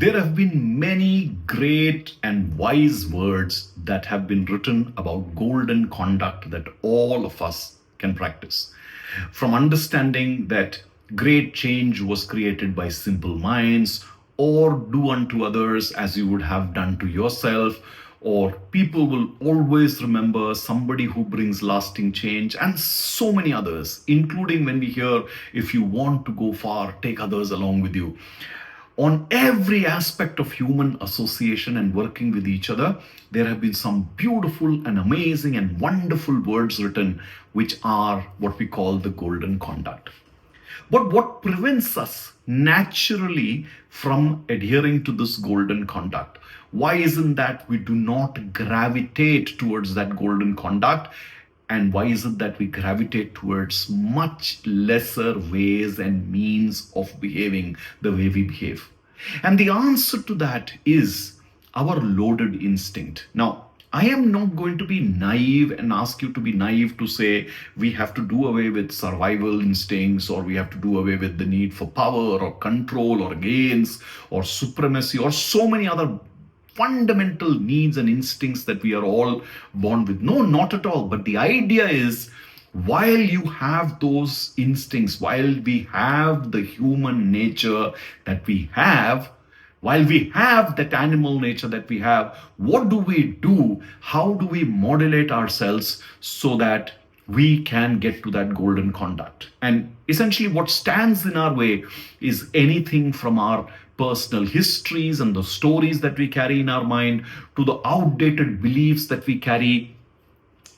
There have been many great and wise words that have been written about golden conduct that all of us can practice. From understanding that great change was created by simple minds, or do unto others as you would have done to yourself, or people will always remember somebody who brings lasting change, and so many others, including when we hear, if you want to go far, take others along with you. On every aspect of human association and working with each other, there have been some beautiful and amazing and wonderful words written, which are what we call the golden conduct. But what prevents us naturally from adhering to this golden conduct? Why isn't that we do not gravitate towards that golden conduct? And why is it that we gravitate towards much lesser ways and means of behaving the way we behave? And the answer to that is our loaded instinct. Now, I am not going to be naive and ask you to be naive to say we have to do away with survival instincts, or we have to do away with the need for power or control or gains or supremacy or so many other fundamental needs and instincts that we are all born with. No, not at all. But the idea is, while you have those instincts, while we have the human nature that we have, while we have that animal nature that we have, what do we do? How do we modulate ourselves so that we can get to that golden conduct? And essentially what stands in our way is anything from our personal histories and the stories that we carry in our mind, to the outdated beliefs that we carry,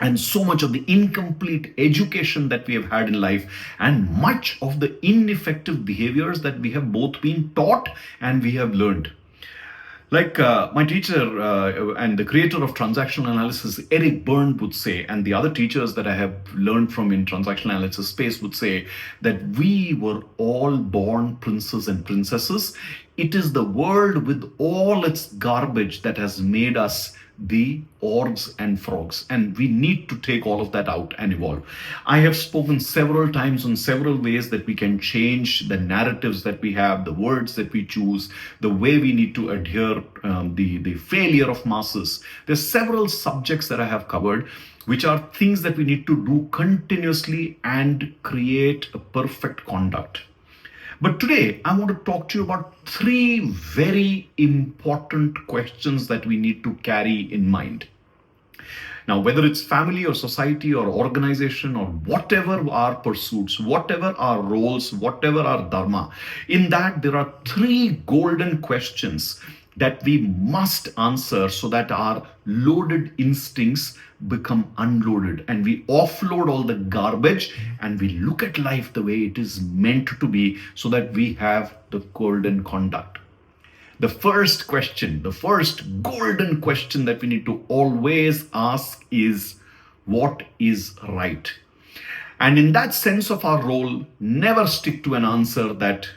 and so much of the incomplete education that we have had in life, and much of the ineffective behaviors that we have both been taught and we have learned. Like my teacher and the creator of transactional analysis, Eric Berne, would say, and the other teachers that I have learned from in transactional analysis space would say, that we were all born princes and princesses. It is the world with all its garbage that has made us the orgs and frogs, and we need to take all of that out and evolve. I have spoken several times on several ways that we can change the narratives that we have, the words that we choose, the way we need to adhere, the failure of masses. There's several subjects that I have covered, which are things that we need to do continuously and create a perfect conduct. But today, I want to talk to you about three very important questions that we need to carry in mind. Now, whether it's family or society or organization or whatever our pursuits, whatever our roles, whatever our dharma, in that there are three golden questions that we must answer so that our loaded instincts become unloaded and we offload all the garbage and we look at life the way it is meant to be, so that we have the golden conduct. The first question, the first golden question that we need to always ask is, what is right? And in that sense of our role, never stick to an answer that,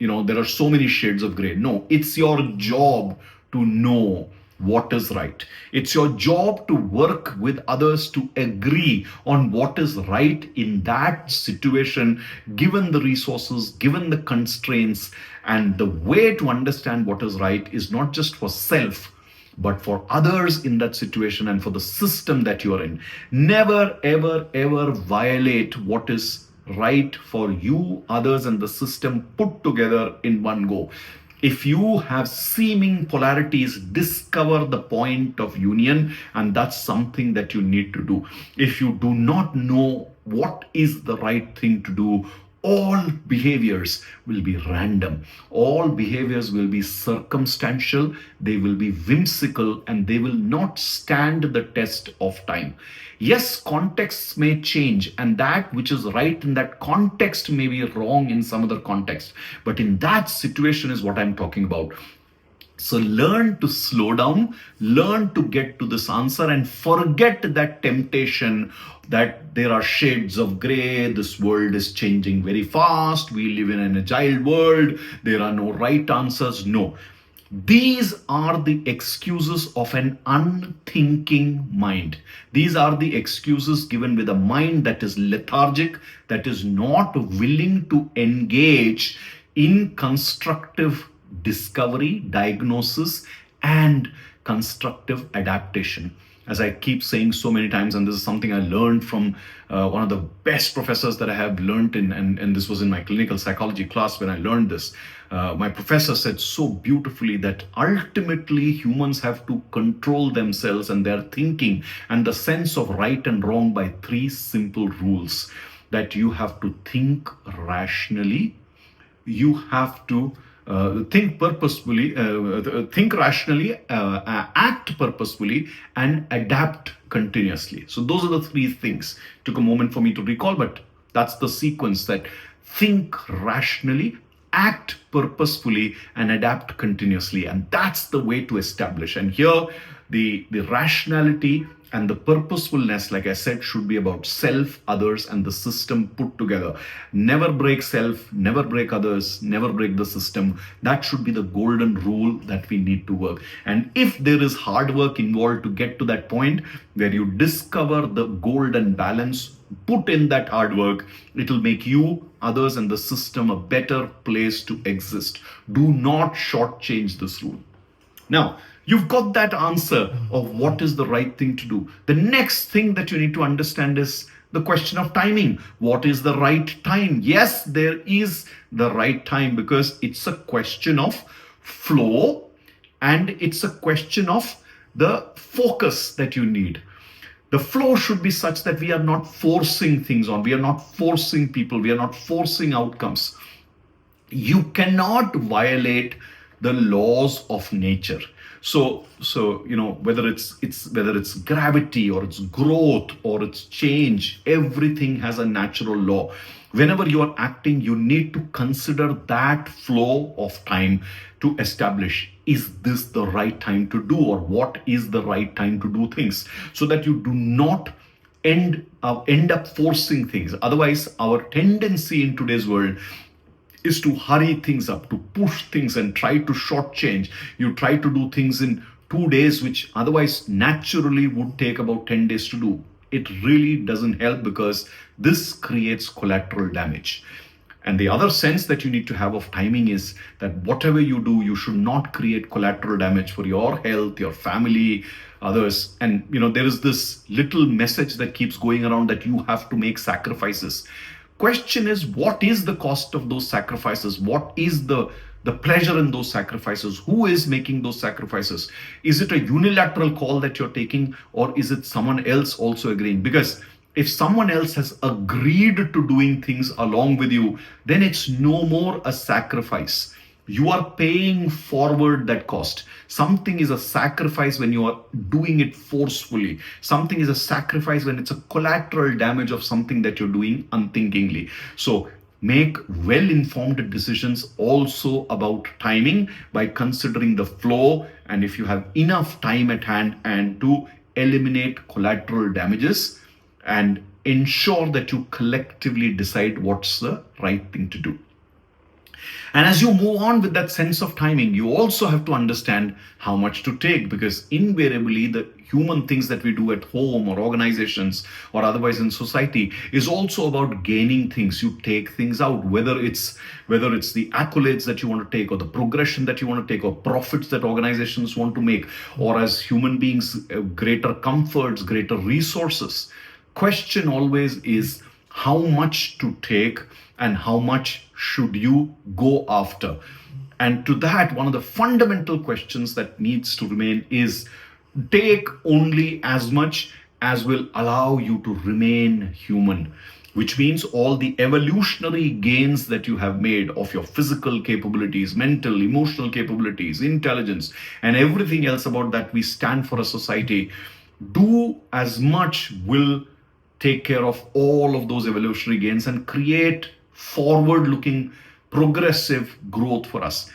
there are so many shades of gray. No, it's your job to know what is right. It's your job to work with others to agree on what is right in that situation, given the resources, given the constraints. And the way to understand what is right is not just for self, but for others in that situation and for the system that you are in. Never, ever, ever violate what is right for you, others, and the system put together in one go. If you have seeming polarities, discover the point of union, and that's something that you need to do. If you do not know what is the right thing to do, all behaviors will be random. All behaviors will be circumstantial, they will be whimsical, and they will not stand the test of time. Yes, contexts may change, and that which is right in that context may be wrong in some other context. But in that situation is what I'm talking about. So learn to slow down, learn to get to this answer, and forget that temptation that there are shades of gray, this world is changing very fast, we live in an agile world, there are no right answers. No. These are the excuses of an unthinking mind. These are the excuses given with a mind that is lethargic, that is not willing to engage in constructive discovery, diagnosis, and constructive adaptation. As I keep saying so many times, and this is something I learned from one of the best professors that I have learned in, and this was in my clinical psychology class when I learned this. My professor said so beautifully that ultimately humans have to control themselves and their thinking and the sense of right and wrong by three simple rules: that you have to think rationally, you have to think purposefully, think rationally, act purposefully, and adapt continuously. So those are the three things. Took a moment for me to recall, but that's the sequence: that think rationally, act purposefully, and adapt continuously. And that's the way to establish. And here, the rationality and the purposefulness, like I said, should be about self, others, and the system put together. Never break self, never break others, never break the system. That should be the golden rule that we need to work. And if there is hard work involved to get to that point where you discover the golden balance, put in that hard work, it will make you, others, and the system a better place to exist. Do not shortchange this rule. Now, you've got that answer of what is the right thing to do. The next thing that you need to understand is the question of timing. What is the right time? Yes, there is the right time, because it's a question of flow and it's a question of the focus that you need. The flow should be such that we are not forcing things on, we are not forcing people, we are not forcing outcomes. You cannot violate the laws of nature. So whether it's gravity or it's growth or it's change, everything has a natural law. Whenever you are acting, you need to consider that flow of time to establish, is this the right time to do, or what is the right time to do things, so that you do not end up forcing things. Otherwise, our tendency in today's world is to hurry things up, to push things and try to shortchange. You try to do things in 2 days, which otherwise naturally would take about 10 days to do. It really doesn't help, because this creates collateral damage. And the other sense that you need to have of timing is that whatever you do, you should not create collateral damage for your health, your family, others. And there is this little message that keeps going around that you have to make sacrifices. Question is, what is the cost of those sacrifices? What is the pleasure in those sacrifices? Who is making those sacrifices? Is it a unilateral call that you're taking, or is it someone else also agreeing? Because if someone else has agreed to doing things along with you, then it's no more a sacrifice. You are paying forward that cost. Something is a sacrifice when you are doing it forcefully. Something is a sacrifice when it's a collateral damage of something that you're doing unthinkingly. So make well-informed decisions also about timing by considering the flow, and if you have enough time at hand, and to eliminate collateral damages and ensure that you collectively decide what's the right thing to do. And as you move on with that sense of timing, you also have to understand how much to take, because invariably the human things that we do at home or organizations or otherwise in society is also about gaining things. You take things out, whether it's the accolades that you want to take, or the progression that you want to take, or profits that organizations want to make, or as human beings, greater comforts, greater resources. Question always is how much to take and how much should you go after. And to that, one of the fundamental questions that needs to remain is, take only as much as will allow you to remain human, which means all the evolutionary gains that you have made of your physical capabilities, mental, emotional capabilities, intelligence, and everything else about that we stand for a society. Do as much will take care of all of those evolutionary gains and create forward-looking, progressive growth for us.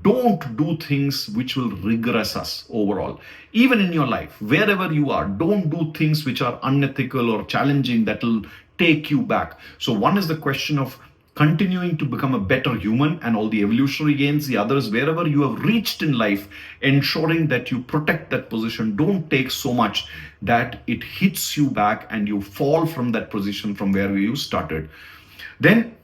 Don't do things which will regress us overall. Even in your life, wherever you are, don't do things which are unethical or challenging that will take you back. So one is the question of continuing to become a better human and all the evolutionary gains. The others, wherever you have reached in life, ensuring that you protect that position. Don't take so much that it hits you back and you fall from that position from where you started. Then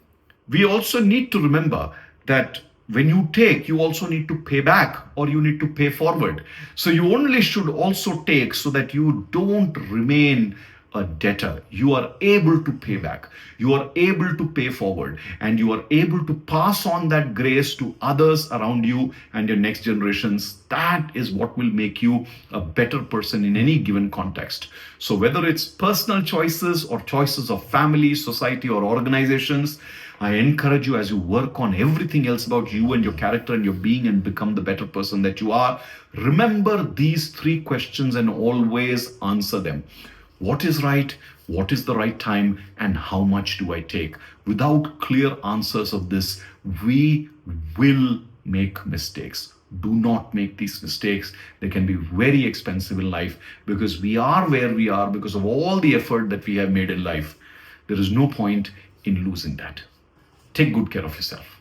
we also need to remember that when you take, you also need to pay back, or you need to pay forward. So you only should also take so that you don't remain a debtor. You are able to pay back, you are able to pay forward, and you are able to pass on that grace to others around you and your next generations. That is what will make you a better person in any given context. So whether it's personal choices or choices of family, society, or organizations, I encourage you, as you work on everything else about you and your character and your being and become the better person that you are, remember these three questions and always answer them. What is right? What is the right time? And how much do I take? Without clear answers of this, we will make mistakes. Do not make these mistakes. They can be very expensive in life, because we are where we are because of all the effort that we have made in life. There is no point in losing that. Take good care of yourself.